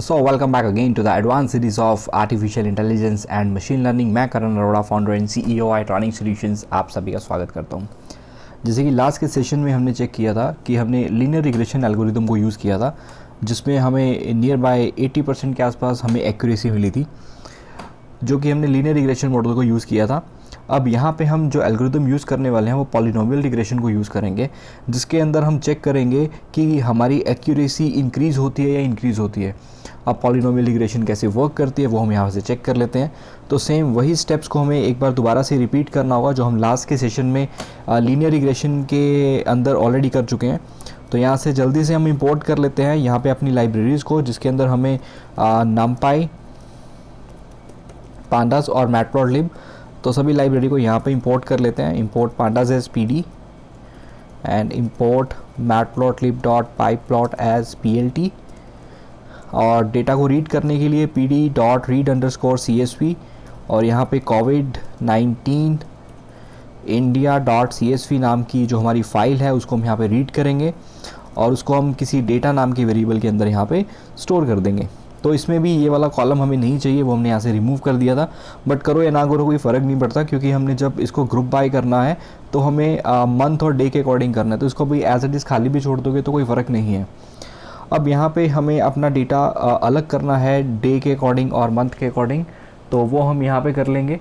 So welcome back again to the advance series of artificial intelligence and machine learning. मैं Karan Arora, founder and CEO training solutions, आप सभी का स्वागत करता हूं। जैसे कि लास्ट के सेशन में हमने चेक किया था कि हमने लीनियर रिग्रेशन एल्गोरिदम को यूज़ किया था, जिसमें हमें नियर बाय 80% के आसपास हमें एक्यूरेसी मिली थी, जो कि हमने लीनियर रिग्रेशन मॉडल को यूज़ किया था। अब यहाँ पे हम जो एल्गोरिदम यूज़ करने वाले हैं वो पॉलिनोमियल रिग्रेशन को यूज़ करेंगे, जिसके अंदर हम चेक करेंगे कि हमारी एक्यूरेसी इंक्रीज़ होती है या इंक्रीज़ होती है। अब पॉलिनोमियल रिग्रेशन कैसे वर्क करती है वो हम यहाँ से चेक कर लेते हैं। तो सेम वही स्टेप्स को हमें एक बार दोबारा से रिपीट करना होगा जो हम लास्ट के सेशन में लीनियर रिग्रेशन के अंदर ऑलरेडी कर चुके हैं। तो यहाँ से जल्दी से हम इंपोर्ट कर लेते हैं यहाँ पे अपनी लाइब्रेरीज़ को, जिसके अंदर हमें नमपाई, पांडास और मैटप्लॉटलिब, तो सभी लाइब्रेरी को यहाँ पे इंपोर्ट कर लेते हैं। Import pandas as pd and import matplotlib dot pyplot as plt, और डेटा को रीड करने के लिए pd dot read underscore csv, और यहाँ पे COVID-19 इंडिया डॉट csv नाम की जो हमारी फ़ाइल है उसको हम यहाँ पे रीड करेंगे और उसको हम किसी डेटा नाम के वेरिएबल के अंदर यहाँ पे स्टोर कर देंगे। तो इसमें भी ये वाला कॉलम हमें नहीं चाहिए, वो हमने यहाँ से रिमूव कर दिया था। बट करो या ना करो कोई फ़र्क नहीं पड़ता, क्योंकि हमने जब इसको ग्रुप बाय करना है तो हमें मंथ और डे के अकॉर्डिंग करना है, तो इसको भी एज इट इज़ खाली भी छोड़ दोगे तो कोई फ़र्क नहीं है। अब यहाँ पे हमें अपना डेटा अलग करना है डे के अकॉर्डिंग और मंथ के अकॉर्डिंग, तो वो हम यहाँ पे कर लेंगे।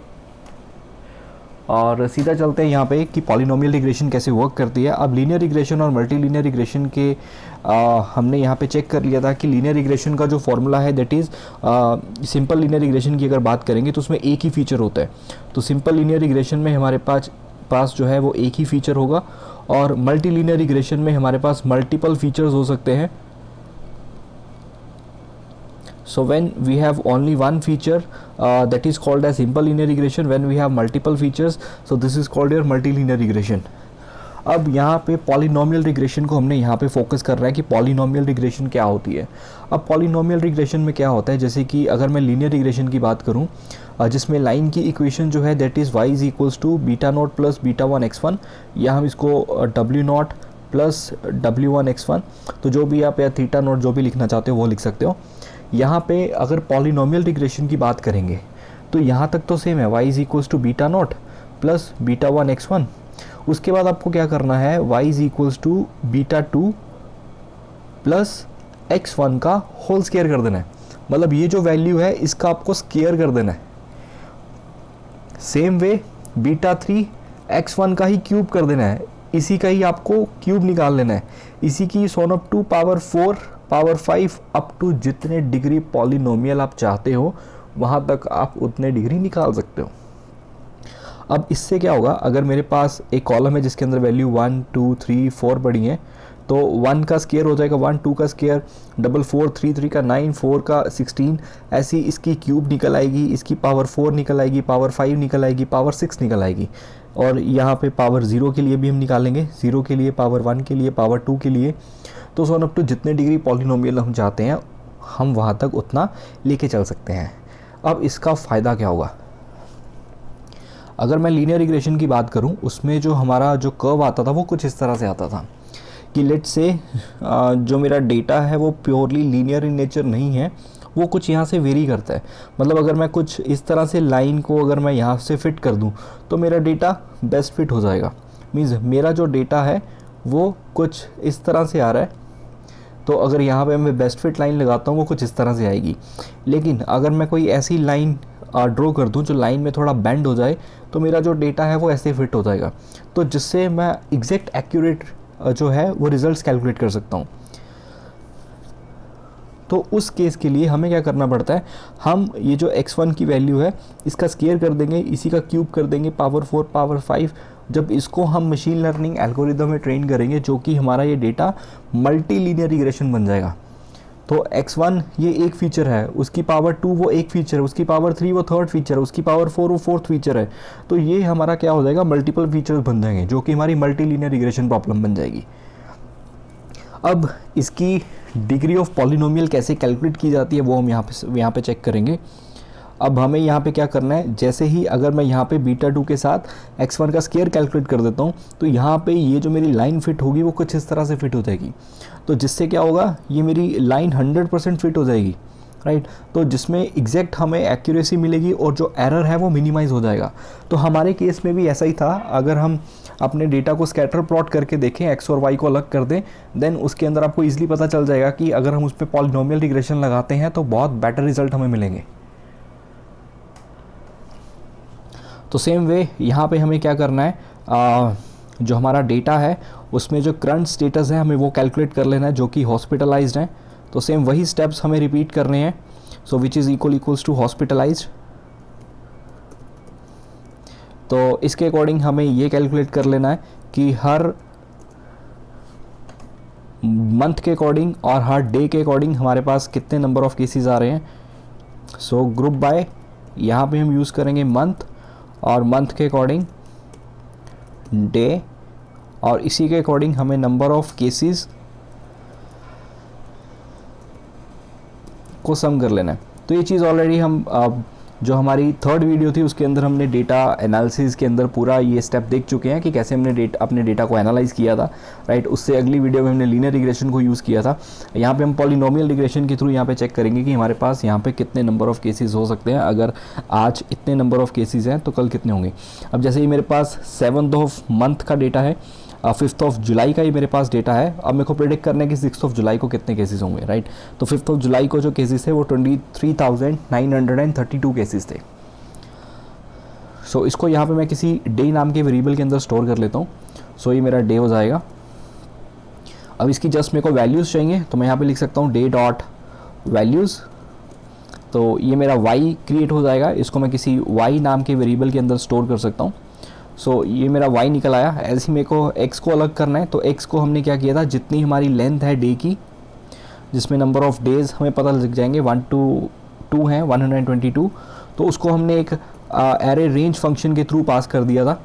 और सीधा चलते हैं यहाँ पे कि पॉलिनोमियल रिग्रेशन कैसे वर्क करती है। अब लीनियर रिग्रेशन और मल्टी लीनियर रिग्रेशन के हमने यहाँ पे चेक कर लिया था कि लीनियर रिग्रेशन का जो फॉर्मूला है that is simple linear regression की अगर बात करेंगे तो उसमें एक ही फीचर होता है। तो सिंपल लीनियर रिग्रेशन में हमारे पास जो है वो एक ही फीचर होगा, और मल्टी लीनियर रिग्रेशन में हमारे पास मल्टीपल फीचर्स हो सकते हैं। So when we have only one feature that is called as simple linear regression. When we have multiple features, so this is called your multilinear regression. अब यहाँ पे polynomial regression को हमने यहाँ पे फोकस कर रहा है कि पॉलिनोमियल रिग्रेशन क्या होती है। अब पॉलिनोमियल रिग्रेशन में क्या होता है, जैसे कि अगर मैं लीनियर रिग्रेशन की बात करूँ जिसमें लाइन की इक्वेशन जो है that is y is equals to beta not plus beta one x1, या हम इसको w not plus w1 x1, तो जो भी आप या थीटा नॉट जो भी लिखना चाहते हो वो लिख सकते हो। यहाँ पे अगर पॉलिनोमियल रिग्रेशन की बात करेंगे तो यहाँ तक तो सेम है, y is equals to beta not plus beta one x1। उसके बाद आपको क्या करना है, y is equals to beta two plus x1 का होल स्क्वायर कर देना है। मतलब ये जो वैल्यू है इसका आपको स्क्वायर कर देना है। Same way beta three x1 का ही क्यूब कर देना है, इसी का ही आपको क्यूब निकाल लेना है। इसी की so on up to power 4 power 5 up to जितने डिग्री पॉलिनोमियल आप चाहते हो वहाँ तक आप उतने डिग्री निकाल सकते हो। अब इससे क्या होगा, अगर मेरे पास एक कॉलम है जिसके अंदर वैल्यू 1 2 3 4 पड़ी है, तो 1 का स्क्वायर हो जाएगा 1, 2 का स्क्वायर 4 4, 3 3 का 9, 4 का 16, ऐसी इसकी क्यूब निकल आएगी, इसकी पावर 4 निकल आएगी, पावर 5 निकल आएगी, पावर 6 निकल आएगी। और यहाँ पे पावर 0 के लिए भी हम निकालेंगे, 0 के लिए, पावर 1 के लिए, पावर 2 के लिए। तो सोन अप टू जितने डिग्री पॉलिनोमियल हम चाहते हैं हम वहाँ तक उतना लेके चल सकते हैं। अब इसका फ़ायदा क्या होगा, अगर मैं लीनियर रिग्रेशन की बात करूं उसमें जो हमारा जो कर्व आता था वो कुछ इस तरह से आता था कि लेट्स से जो मेरा डेटा है वो प्योरली लीनियर इन नेचर नहीं है, वो कुछ यहाँ से वेरी करता है। मतलब अगर मैं कुछ इस तरह से लाइन को अगर मैं यहाँ से फिट कर दूँ तो मेरा डेटा बेस्ट फिट हो जाएगा। मीन्स मेरा जो डेटा है वो कुछ इस तरह से आ रहा है, तो अगर यहाँ पे मैं बेस्ट फिट लाइन लगाता हूँ वो कुछ इस तरह से आएगी। लेकिन अगर मैं कोई ऐसी लाइन ड्रॉ कर दूँ जो लाइन में थोड़ा बेंड हो जाए तो मेरा जो डेटा है वो ऐसे फिट हो जाएगा, तो जिससे मैं एग्जैक्ट एक्यूरेट जो है वो रिजल्ट्स कैलकुलेट कर सकता हूँ। तो उस केस के लिए हमें क्या करना पड़ता है, हम ये जो x1 की वैल्यू है इसका स्क्वायर कर देंगे, इसी का क्यूब कर देंगे, पावर 4 पावर 5। जब इसको हम मशीन लर्निंग एल्गोरिदम में ट्रेन करेंगे जो कि हमारा ये डेटा मल्टी लीनियर रिग्रेशन बन जाएगा। तो x1 ये एक फीचर है, उसकी पावर 2 वो एक फीचर है, उसकी पावर 3 वो थर्ड फीचर है, उसकी पावर 4 वो फोर्थ फीचर है। तो ये हमारा क्या हो जाएगा, मल्टीपल फीचर्स बन जाएंगे जो कि हमारी मल्टी लीनियर रिग्रेशन प्रॉब्लम बन जाएगी। अब इसकी डिग्री ऑफ पॉलिनोमियल कैसे कैलकुलेट की जाती है वो हम यहाँ पे चेक करेंगे। अब हमें यहाँ पे क्या करना है, जैसे ही अगर मैं यहाँ पे बीटा 2 के साथ x1 का स्क्वायर कैलकुलेट कर देता हूँ तो यहाँ पे ये जो मेरी लाइन फिट होगी वो कुछ इस तरह से फिट हो जाएगी। तो जिससे क्या होगा, ये मेरी लाइन 100% फिट हो जाएगी। राइट। तो जिसमें एग्जैक्ट हमें एक्यूरेसी मिलेगी और जो एरर है वो मिनिमाइज़ हो जाएगा। तो हमारे केस में भी ऐसा ही था। अगर हम अपने डेटा को स्कैटर प्लॉट करके देखें, एक्स और वाई को अलग कर दें, देन उसके अंदर आपको ईजिली पता चल जाएगा कि अगर हम उस पर पॉलिनोमियल रिग्रेशन लगाते हैं तो बहुत बेटर रिजल्ट हमें मिलेंगे। तो सेम वे यहाँ पे हमें क्या करना है, जो हमारा डेटा है उसमें जो करंट स्टेटस है हमें वो कैलकुलेट कर लेना है, जो कि हॉस्पिटलाइज्ड है। तो सेम वही स्टेप्स हमें रिपीट करने हैं। So which is equals to hospitalized. तो इसके अकॉर्डिंग हमें ये कैलकुलेट कर लेना है कि हर मंथ के अकॉर्डिंग और हर डे के अकॉर्डिंग हमारे पास कितने नंबर ऑफ़ केसेस आ रहे हैं। सो ग्रुप बाय यहाँ पे हम यूज़ करेंगे मंथ, और मंथ के अकॉर्डिंग डे, और इसी के अकॉर्डिंग हमें नंबर ऑफ़ केसेस को सम कर लेना है। तो ये चीज़ ऑलरेडी हम जो हमारी थर्ड वीडियो थी उसके अंदर हमने डेटा एनालिसिस के अंदर पूरा ये स्टेप देख चुके हैं कि कैसे हमने अपने डेटा को एनालाइज किया था, राइट। उससे अगली वीडियो में हमने लीनियर रिग्रेशन को यूज़ किया था। यहाँ पे हम पॉलिनोमियल रिग्रेशन के थ्रू यहाँ पे चेक करेंगे कि हमारे पास यहाँ पे कितने नंबर ऑफ़ केसेस हो सकते हैं। अगर आज इतने नंबर ऑफ़ केसेस हैं तो कल कितने होंगे। अब जैसे ही मेरे पास 7th ऑफ मंथ का डेटा है, 5th ऑफ जुलाई का ही मेरे पास डेटा है। अब मेरे को प्रेडिक्ट करना है कि 6th ऑफ जुलाई को कितने केसेस होंगे, राइट। तो 5th ऑफ जुलाई को जो केसेस थे वो 23,932 केसेस थे। सो इसको यहाँ पे मैं किसी डे नाम के वेरिएबल के अंदर स्टोर कर लेता हूँ। सो ये मेरा डे हो जाएगा। अब इसकी जस्ट मेरे को वैल्यूज़ चाहिए, तो मैं यहाँ पे लिख सकता हूँ डे डॉट वैल्यूज़। तो ये मेरा y क्रिएट हो जाएगा, इसको मैं किसी y नाम के वेरिएबल के अंदर स्टोर कर सकता हूँ। सो ये मेरा y निकल आया। ऐसे ही मेरे को x को अलग करना है। तो x को हमने क्या किया था, जितनी हमारी लेंथ है डे की, जिसमें नंबर ऑफ़ डेज़ हमें पता लग जाएंगे 1 to 2 हैं 122, तो उसको हमने एक एरे रेंज फंक्शन के थ्रू पास कर दिया था।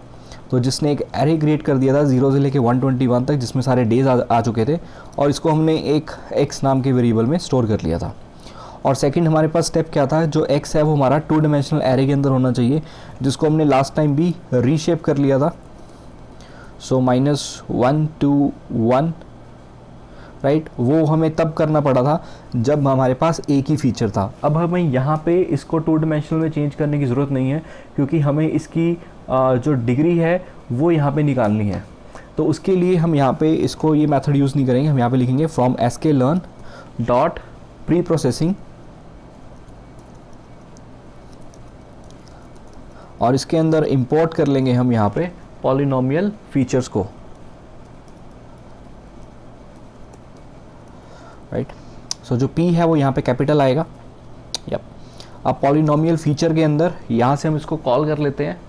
तो जिसने एक एरे क्रिएट कर दिया था 0 से लेके 121 तक, जिसमें सारे डेज़ आ चुके थे, और इसको हमने एक x नाम के वेरिएबल में स्टोर कर लिया था। और सेकंड हमारे पास स्टेप क्या था, जो x है वो हमारा 2 डायमेंशनल एरे के अंदर होना चाहिए, जिसको हमने लास्ट टाइम भी रीशेप कर लिया था। सो -1 to 1, राइट। वो हमें तब करना पड़ा था जब हमारे पास एक ही फीचर था। अब हमें यहाँ पे इसको 2 डायमेंशनल में चेंज करने की ज़रूरत नहीं है, क्योंकि हमें इसकी जो डिग्री है वो यहाँ पे निकालनी है। तो उसके लिए हम यहाँ पे इसको ये मेथड यूज़ नहीं करेंगे। हम यहाँ पे लिखेंगे from sklearn dot pre processing, और इसके अंदर इंपोर्ट कर लेंगे हम यहाँ पे पॉलिनोमियल फीचर्स को, राइट। सो जो p है वो यहाँ पे कैपिटल आएगा। यप। अब पॉलिनोमियल फीचर के अंदर यहाँ से हम इसको कॉल कर लेते हैं,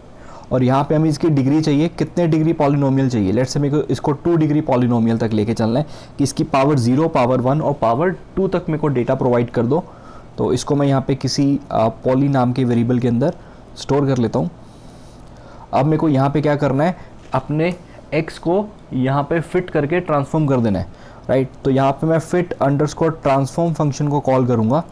और यहाँ पे हमें इसकी डिग्री चाहिए, कितने डिग्री पॉलिनोमियल चाहिए। लेट्स से मेरे को इसको 2 डिग्री पॉलिनोमियल तक लेके चलना है कि इसकी पावर 0, पावर 1 और पावर 2 तक मेरे को डेटा प्रोवाइड कर दो। तो इसको मैं यहाँ पे किसी पॉली नाम के वेरिएबल के अंदर स्टोर कर लेता हूँ। अब मेरे को यहाँ पे क्या करना है, अपने x को यहाँ पे फिट करके ट्रांसफॉर्म कर देना है, राइट। तो यहाँ पे मैं फिट अंडरस्कोर ट्रांसफॉर्म फंक्शन को कॉल करूँगा,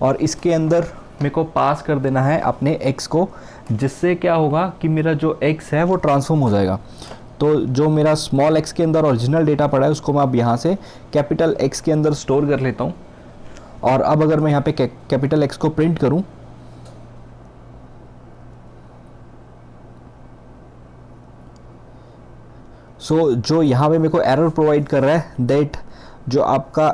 और इसके अंदर मेरे को पास कर देना है अपने x को, जिससे क्या होगा कि मेरा जो x है वो ट्रांसफॉर्म हो जाएगा। तो जो मेरा स्मॉल x के अंदर ओरिजिनल डेटा पड़ा है उसको मैं अब यहाँ से कैपिटल X के अंदर स्टोर कर लेता हूँ। और अब अगर मैं यहाँ पे कैपिटल X को प्रिंट करूँ, सो जो यहाँ पे मेरे को एरर प्रोवाइड कर रहा है दैट जो आपका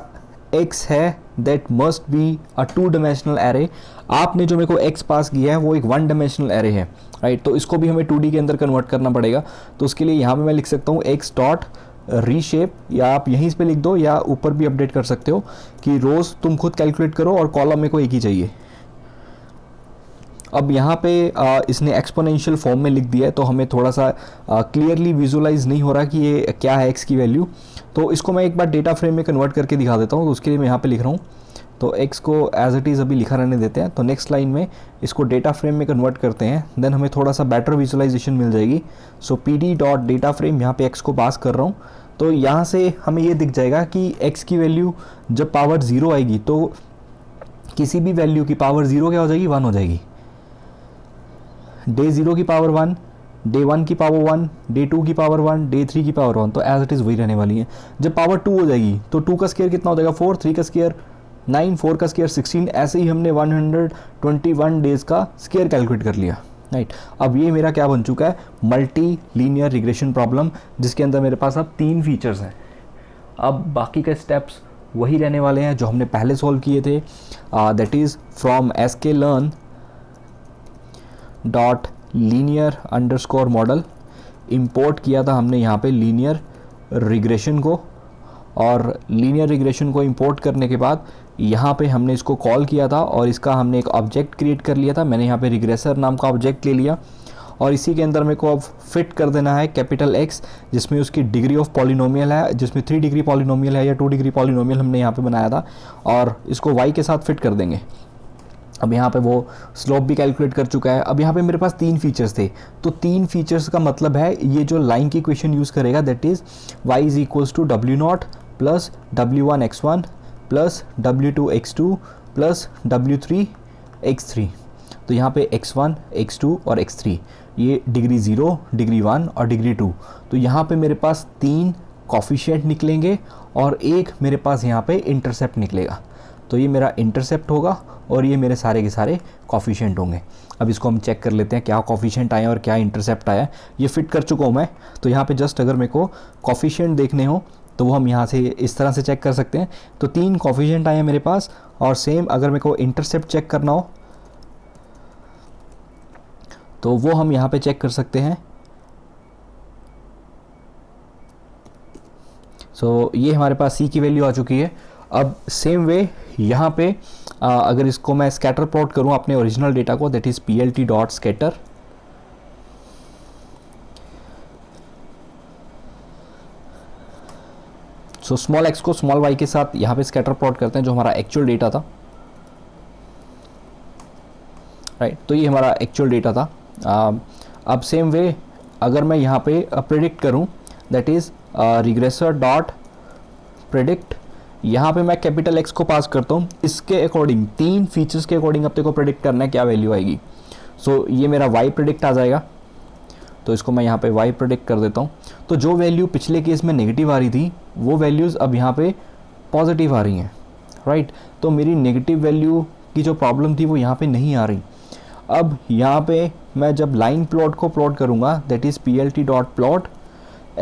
x है that must be a 2 dimensional array. आपने जो मेरे को x पास किया है वो एक 1 डायमेंशनल एरे है, राइट। तो इसको भी हमें 2D के अंदर कन्वर्ट करना पड़ेगा। तो उसके लिए यहाँ पे मैं लिख सकता हूँ x डॉट रीशेप, या आप यहीं पे लिख दो या ऊपर भी अपडेट कर सकते हो कि रोज़ तुम खुद कैलकुलेट करो और कॉलम मेरे को एक ही चाहिए। अब यहाँ पे इसने एक्सपोनेंशियल फॉर्म में लिख दिया है, तो हमें थोड़ा सा क्लियरली विजुलाइज नहीं हो रहा कि ये क्या है x की वैल्यू। तो इसको मैं एक बार डेटा फ्रेम में कन्वर्ट करके दिखा देता हूँ। तो उसके लिए मैं यहाँ पे लिख रहा हूँ, तो x को एज इट इज़ अभी लिखा रहने देते हैं। तो नेक्स्ट लाइन में इसको डेटा फ्रेम में कन्वर्ट करते हैं, देन हमें थोड़ा सा बेटर विजुलाइजेशन मिल जाएगी। सो pd डॉट डेटा फ्रेम, यहाँ पे x को पास कर रहा हूँ। तो यहाँ से हमें ये दिख जाएगा कि x की वैल्यू जब पावर 0 आएगी तो किसी भी वैल्यू की पावर 0 क्या हो जाएगी, 1 हो जाएगी। डे 0 की पावर 1, डे 1 की पावर 1, डे 2 की पावर 1, डे 3 की पावर 1, तो एज इट इज़ वही रहने वाली है। जब पावर 2 हो जाएगी तो 2 का स्क्वायर कितना हो जाएगा, 4, 3 का स्क्वायर 9 4 का स्केयर 16, ऐसे ही हमने 121 डेज़ का स्केयर कैलकुलेट कर लिया, राइट। अब ये मेरा क्या बन चुका है, मल्टी लीनियर रिग्रेशन प्रॉब्लम, जिसके अंदर मेरे पास अब 3 फीचर्स हैं। अब बाकी के स्टेप्स वही रहने वाले हैं जो हमने पहले सॉल्व किए थे, that is from sklearn dot linear underscore model import किया था हमने यहाँ पे लीनियर रिग्रेशन को, और लीनियर रिग्रेशन को इंपोर्ट करने के बाद यहाँ पे हमने इसको कॉल किया था और इसका हमने एक ऑब्जेक्ट क्रिएट कर लिया था। मैंने यहाँ पे रिग्रेसर नाम का ऑब्जेक्ट ले लिया और इसी के अंदर मेरे को अब फिट कर देना है कैपिटल X, जिसमें उसकी डिग्री ऑफ पॉलिनोमियल है, जिसमें 3 डिग्री पॉलिनोमियल है या 2 डिग्री पॉलिनोमियल हमने यहाँ पे बनाया था, और इसको y के साथ फिट कर देंगे। अब यहाँ पे वो स्लोप भी कैलकुलेट कर चुका है। अब यहाँ पे मेरे पास 3 फीचर्स थे, तो 3 फीचर्स का मतलब है ये जो लाइन की इक्वेशन यूज़ करेगा, that is y is equals to W0 plus W1x1 plus W2x2 plus W3 x3। तो यहाँ पे x1 x2 और x3 ये डिग्री 0, डिग्री 1 और डिग्री 2। तो यहाँ पे मेरे पास 3 कॉफिशिएंट निकलेंगे और एक मेरे पास यहाँ पे इंटरसेप्ट निकलेगा। तो ये मेरा इंटरसेप्ट होगा और ये मेरे सारे के सारे कॉफिशिएंट होंगे। अब इसको हम चेक कर लेते हैं क्या कॉफिशिएंट आया और क्या इंटरसेप्ट आया। ये फिट कर चुका हूँ मैं, तो यहाँ पे जस्ट अगर मेरे को कॉफिशिएंट देखने हो तो वो हम यहाँ से इस तरह से चेक कर सकते हैं। तो 3 कॉफिशिएंट आए हैं मेरे पास, और सेम अगर मेरे को इंटरसेप्ट चेक करना हो तो वो हम यहाँ पे चेक कर सकते हैं। सो ये हमारे पास C की वैल्यू आ चुकी है। अब सेम वे यहाँ पे अगर इसको मैं स्कैटर प्लॉट करूँ अपने ओरिजिनल डेटा को, that is PLT dot scatter, so small x को स्मॉल y के साथ यहाँ पे स्कैटर प्लॉट करते हैं जो हमारा एक्चुअल डेटा था, राइट। तो ये हमारा एक्चुअल डेटा था। अब सेम वे अगर मैं यहाँ पे प्रेडिक्ट करूँ, that is regressor dot predict, यहाँ पे मैं कैपिटल X को पास करता हूँ। इसके अकॉर्डिंग 3 फीचर्स के अकॉर्डिंग अब तेको प्रेडिक्ट करना है क्या वैल्यू आएगी। सो ये मेरा y प्रेडिक्ट आ जाएगा, तो इसको मैं यहाँ पे y प्रेडिक्ट कर देता हूँ। तो जो वैल्यू पिछले केस में नेगेटिव आ रही थी वो वैल्यूज़ अब यहाँ पे पॉजिटिव आ रही हैं, राइट। तो मेरी नेगेटिव वैल्यू की जो प्रॉब्लम थी वो यहाँ पे नहीं आ रही। अब यहाँ पे मैं जब लाइन प्लॉट को प्लॉट करूँगा, that is PLT dot plot,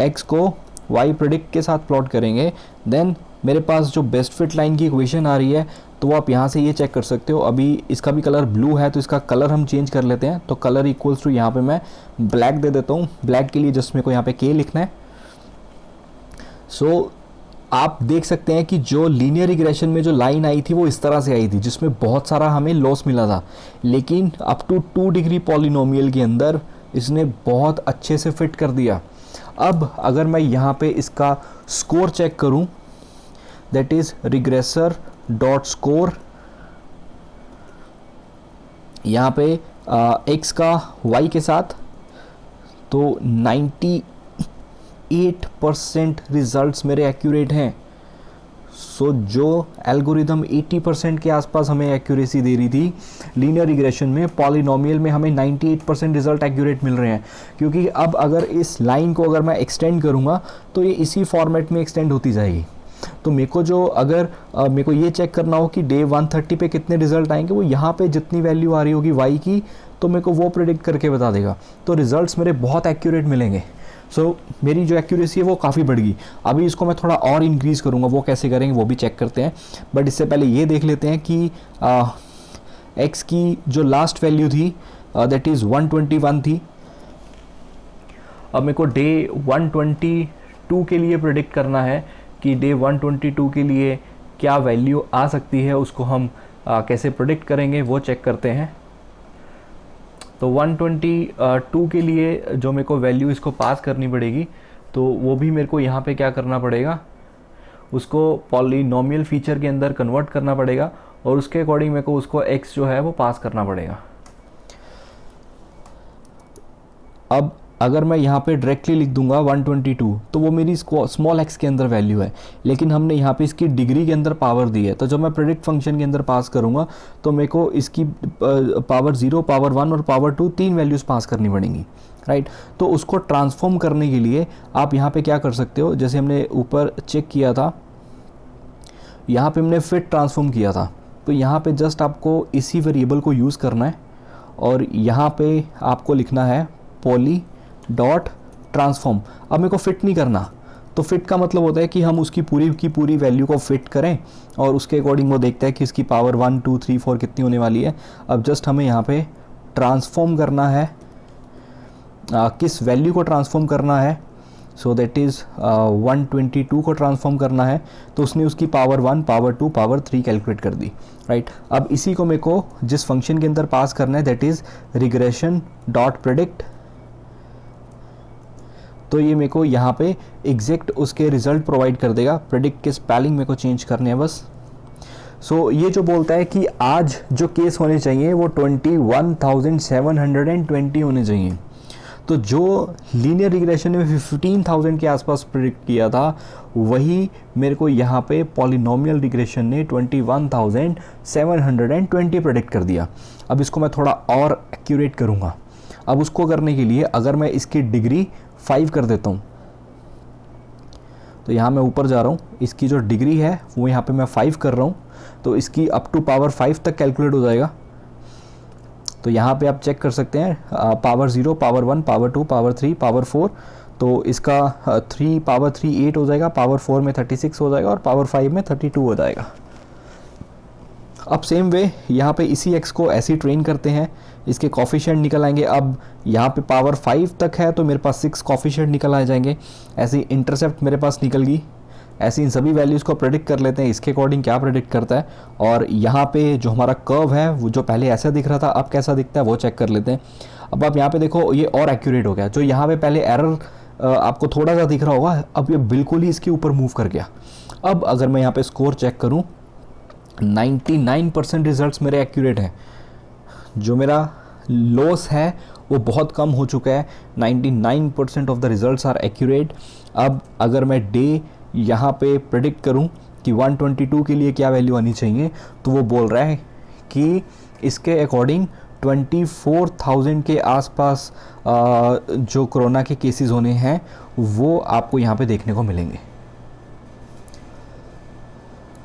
x को y प्रेडिक्ट के साथ प्लॉट करेंगे, देन मेरे पास जो बेस्ट फिट लाइन की इक्वेशन आ रही है, तो आप यहाँ से ये चेक कर सकते हो। अभी इसका भी कलर ब्लू है तो इसका कलर हम चेंज कर लेते हैं। तो कलर इक्वल्स टू यहाँ पे मैं ब्लैक दे देता हूँ। ब्लैक के लिए जस्ट मेरे को यहाँ पे K लिखना है। सो आप देख सकते हैं कि जो लीनियर रिग्रेशन में जो लाइन आई थी वो इस तरह से आई थी, जिसमें बहुत सारा हमें लॉस मिला था, लेकिन अप टू 2 डिग्री पॉलिनोमियल के अंदर इसने बहुत अच्छे से फिट कर दिया। अब अगर मैं यहाँ पे इसका स्कोर चेक करूँ, that is regressor dot score, यहाँ पे x का y के साथ, तो 98% रिजल्ट्स मेरे एक्यूरेट हैं। सो जो एल्गोरिदम 80% के आसपास हमें एक्यूरेसी दे रही थी लीनियर रिग्रेशन में, पॉलिनोमियल में हमें 98% रिजल्ट एक्यूरेट मिल रहे हैं। क्योंकि अब अगर इस लाइन को अगर मैं एक्सटेंड करूँगा तो ये इसी फॉर्मेट में एक्सटेंड होती जाएगी। तो मेरे को जो अगर मेरे को ये चेक करना हो कि डे 130 पे कितने रिजल्ट आएंगे, वो यहाँ पे जितनी वैल्यू आ रही होगी y की, तो मेरे को वो प्रेडिक्ट करके बता देगा। तो रिजल्ट्स मेरे बहुत एक्यूरेट मिलेंगे। सो मेरी जो एक्यूरेसी है वो काफ़ी बढ़ गई। अभी इसको मैं थोड़ा और इंक्रीज़ करूँगा, वो कैसे करेंगे वो भी चेक करते हैं। बट इससे पहले ये देख लेते हैं कि x की जो लास्ट वैल्यू थी दैट इज़ 121 थी। अब मेरे को डे 122 के लिए प्रेडिक्ट करना है कि डे 122 के लिए क्या वैल्यू आ सकती है, उसको हम कैसे प्रेडिक्ट करेंगे वो चेक करते हैं। तो 122 के लिए जो मेरे को वैल्यू इसको पास करनी पड़ेगी, तो वो भी मेरे को यहाँ पे क्या करना पड़ेगा, उसको पॉलिनोमियल फीचर के अंदर कन्वर्ट करना पड़ेगा और उसके अकॉर्डिंग मेरे को उसको x जो है वो पास करना पड़ेगा। अब अगर मैं यहाँ पे डायरेक्टली लिख दूंगा 122, तो वो मेरी स्मॉल x के अंदर वैल्यू है, लेकिन हमने यहाँ पे इसकी डिग्री के अंदर पावर दी है। तो जब मैं प्रेडिक्ट फंक्शन के अंदर पास करूँगा तो मेरे को इसकी पावर 0, पावर 1 और पावर 2 3 वैल्यूज़ पास करनी पड़ेंगी, राइट। तो उसको ट्रांसफॉर्म करने के लिए आप यहाँ पे क्या कर सकते हो, जैसे हमने ऊपर चेक किया था, यहाँ पे हमने फिट ट्रांसफॉर्म किया था, तो यहाँ पे जस्ट आपको इसी वेरिएबल को यूज़ करना है और यहाँ पे आपको लिखना है पॉली डॉट ट्रांसफॉर्म। अब मेरे को फिट नहीं करना, तो फिट का मतलब होता है कि हम उसकी पूरी की पूरी वैल्यू को फिट करें और उसके अकॉर्डिंग वो देखता है कि इसकी पावर 1 2 3 4 कितनी होने वाली है। अब जस्ट हमें यहाँ पे ट्रांसफॉर्म करना है, किस वैल्यू को ट्रांसफॉर्म करना है, सो दैट इज़ 122 को ट्रांसफॉर्म करना है, तो उसने उसकी पावर 1 पावर 2 पावर 3 कैलकुलेट कर दी, राइट। अब इसी को मेरे को जिस फंक्शन के अंदर पास करना है that is regression dot predict, तो ये मेरे को यहाँ पे एग्जैक्ट उसके रिजल्ट प्रोवाइड कर देगा। प्रेडिक्ट के स्पेलिंग मेरे को चेंज करने हैं बस। सो ये जो बोलता है कि आज जो केस होने चाहिए वो 21,720 होने चाहिए, तो जो लीनियर रिग्रेशन में 15,000 के आसपास प्रेडिक्ट किया था वही मेरे को यहाँ पे पॉलिनोमियल रिग्रेशन ने 21,720 प्रेडिक्ट कर दिया। अब इसको मैं थोड़ा और एक्यूरेट करूँगा। अब उसको करने के लिए अगर मैं इसकी डिग्री 5 कर देता हूँ, तो यहाँ मैं ऊपर जा रहा हूँ, इसकी जो डिग्री है वो यहाँ पे मैं 5 कर रहा हूँ, तो इसकी अप टू पावर 5 तक कैलकुलेट हो जाएगा। तो यहाँ पे आप चेक कर सकते हैं power 0 power 1 power 2 power 3 power 4, तो इसका 3 पावर 3 8 हो जाएगा, पावर 4 में 36 हो जाएगा और पावर 5 में 32 हो जाएगा। अब सेम वे यहाँ पे इसी x को ऐसे ही ट्रेन करते हैं, इसके कॉफिशिएंट निकल आएंगे। अब यहाँ पे पावर 5 तक है तो मेरे पास 6 कॉफिशिएंट निकल आ जाएंगे। ऐसे इंटरसेप्ट मेरे पास निकल गई। ऐसे इन सभी वैल्यूज़ को प्रेडिक्ट कर लेते हैं इसके अकॉर्डिंग क्या प्रेडिक्ट करता है, और यहाँ पे जो हमारा कर्व है वो जो पहले ऐसा दिख रहा था अब कैसा दिखता है वो चेक कर लेते हैं। अब आप यहाँ पे देखो ये और एक्यूरेट हो गया। जो यहाँ पे पहले एरर आपको थोड़ा सा दिख रहा होगा, अब ये बिल्कुल ही इसके ऊपर मूव कर गया। अब अगर मैं यहाँ पे स्कोर चेक करूँ, 99% रिजल्ट्स मेरे एक्यूरेट हैं। जो मेरा लॉस है वो बहुत कम हो चुका है। 99% of the results are accurate. अब अगर मैं डे यहाँ पे प्रेडिक्ट करूँ कि 122 के लिए क्या वैल्यू आनी चाहिए, तो वो बोल रहा है कि इसके अकॉर्डिंग 24,000 के आसपास जो कोरोना के केसेस होने हैं वो आपको यहाँ पे देखने को मिलेंगे।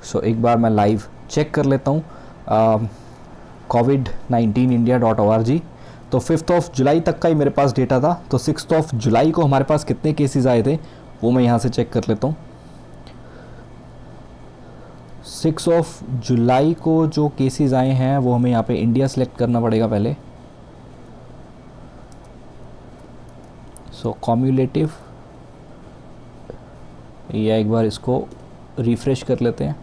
सो एक बार मैं लाइव चेक कर लेता हूँ covid19india.org। तो 5 जुलाई तक का ही मेरे पास डेटा था, तो 6 जुलाई को हमारे पास कितने केसेस आए थे वो मैं यहाँ से चेक कर लेता हूँ। 6 जुलाई को जो केसेस आए हैं वो हमें यहाँ पे इंडिया सेलेक्ट करना पड़ेगा पहले। सो कॉम्युलेटिव, या एक बार इसको रिफ्रेश कर लेते हैं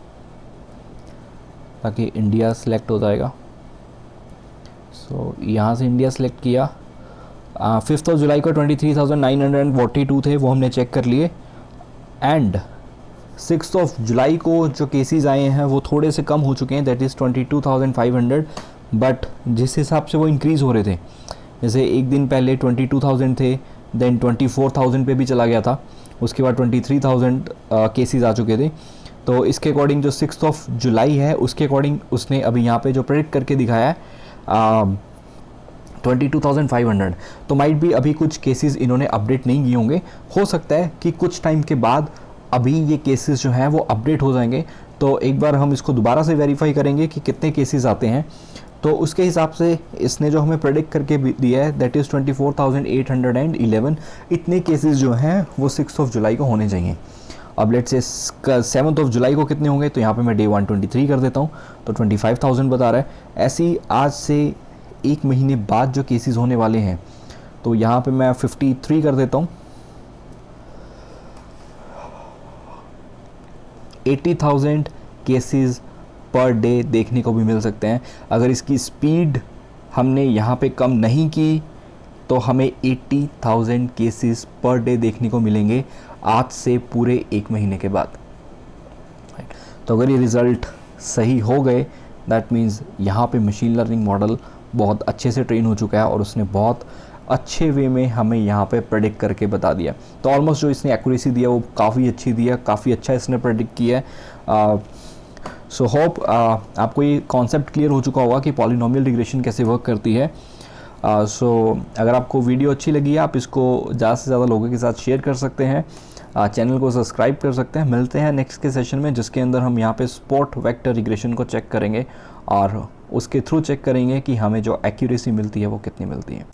ताकि इंडिया सेलेक्ट हो जाएगा। सो यहाँ से इंडिया सेलेक्ट किया। 5 जुलाई को 23,942 थे, वो हमने चेक कर लिए। एंड 6 जुलाई को जो केसेस आए हैं वो थोड़े से कम हो चुके हैं, दैट इज़ 22,500, बट जिस हिसाब से वो इंक्रीज़ हो रहे थे, जैसे एक दिन पहले 22,000 थे, देन 24,000 पे भी चला गया था, उसके बाद 23,000 केसेस आ चुके थे। तो इसके अकॉर्डिंग जो 6 जुलाई है उसके अकॉर्डिंग उसने अभी यहाँ पे जो प्रेडिक्ट करके दिखाया है 22,500। तो माइट भी अभी कुछ केसेस इन्होंने अपडेट नहीं किए होंगे, हो सकता है कि कुछ टाइम के बाद अभी ये केसेस जो हैं वो अपडेट हो जाएंगे। तो एक बार हम इसको दोबारा से वेरीफाई करेंगे कि कितने केसेस आते हैं। तो उसके हिसाब से इसने जो हमें प्रेडिक्ट करके दिया है दैट इज़ 24,811। इतने केसेस जो हैं वो 6 जुलाई को होने चाहिए। अब लेट्स से 7 जुलाई को कितने होंगे, तो यहाँ पे मैं डे 123 कर देता हूँ, तो 25,000 बता रहा है। ऐसे ही आज से एक महीने बाद जो केसेस होने वाले हैं, तो यहाँ पे मैं 53 कर देता हूँ। 80,000 केसेस पर डे देखने को भी मिल सकते हैं। अगर इसकी स्पीड हमने यहाँ पे कम नहीं की तो हमें 80,000 केसेस पर डे देखने को मिलेंगे आज से पूरे एक महीने के बाद। तो अगर ये रिज़ल्ट सही हो गए दैट मीन्स यहाँ पे मशीन लर्निंग मॉडल बहुत अच्छे से ट्रेन हो चुका है और उसने बहुत अच्छे वे में हमें यहाँ पे प्रेडिक्ट करके बता दिया। तो ऑलमोस्ट जो इसने एक्यूरेसी दिया वो काफ़ी अच्छी दिया, काफ़ी अच्छा इसने प्रेडिक्ट किया है। सो होप आपको ये कॉन्सेप्ट क्लियर हो चुका होगा कि पॉलिनोमियल रिग्रेशन कैसे वर्क करती है। सो अगर आपको वीडियो अच्छी लगी है, आप इसको ज़्यादा से ज़्यादा लोगों के साथ शेयर कर सकते हैं, चैनल को सब्सक्राइब कर सकते हैं। मिलते हैं नेक्स्ट के सेशन में, जिसके अंदर हम यहाँ पे स्पॉट वेक्टर रिग्रेशन को चेक करेंगे और उसके थ्रू चेक करेंगे कि हमें जो एक्यूरेसी मिलती है वो कितनी मिलती है।